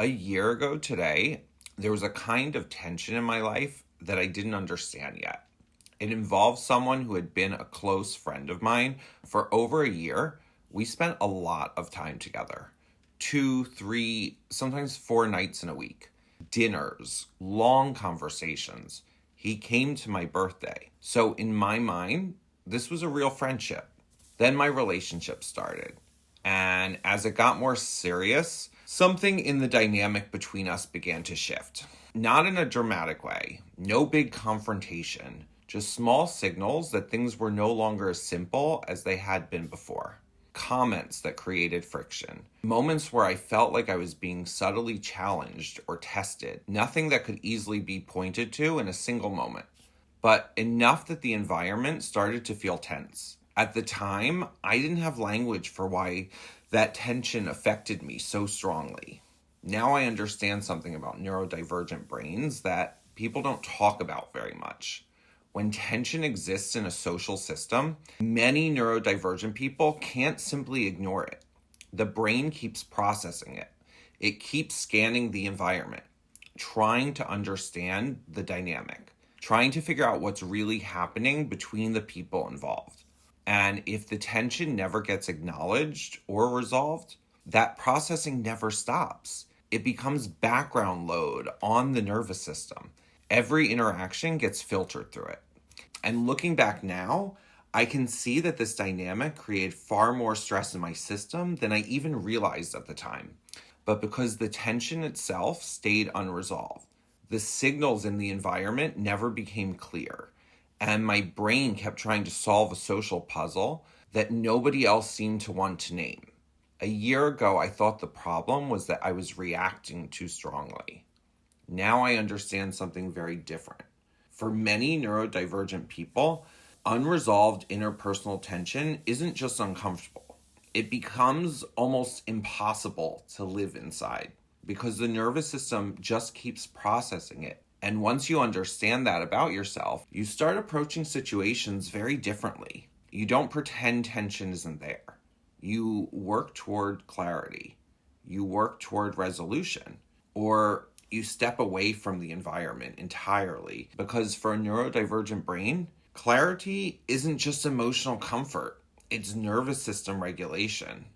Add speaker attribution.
Speaker 1: A year ago today, there was a kind of tension in my life that I didn't understand yet. It involved someone who had been a close friend of mine for over a year. We spent a lot of time together, 2, 3, sometimes 4 nights in a week, dinners, long conversations. He came to my birthday. So in my mind, this was a real friendship. Then my relationship started. And as it got more serious, something in the dynamic between us began to shift. Not in a dramatic way, no big confrontation, just small signals that things were no longer as simple as they had been before. Comments that created friction. Moments where I felt like I was being subtly challenged or tested. Nothing that could easily be pointed to in a single moment, but enough that the environment started to feel tense. At the time, I didn't have language for why that tension affected me so strongly. Now I understand something about neurodivergent brains that people don't talk about very much. When tension exists in a social system, many neurodivergent people can't simply ignore it. The brain keeps processing it. It keeps scanning the environment, trying to understand the dynamic, trying to figure out what's really happening between the people involved. And if the tension never gets acknowledged or resolved, that processing never stops. It becomes background load on the nervous system. Every interaction gets filtered through it. And looking back now, I can see that this dynamic created far more stress in my system than I even realized at the time. But because the tension itself stayed unresolved, the signals in the environment never became clear. And my brain kept trying to solve a social puzzle that nobody else seemed to want to name. A year ago, I thought the problem was that I was reacting too strongly. Now I understand something very different. For many neurodivergent people, unresolved interpersonal tension isn't just uncomfortable. It becomes almost impossible to live inside because the nervous system just keeps processing it. And once you understand that about yourself, you start approaching situations very differently. You don't pretend tension isn't there. You work toward clarity. You work toward resolution. Or you step away from the environment entirely. Because for a neurodivergent brain, clarity isn't just emotional comfort. It's nervous system regulation.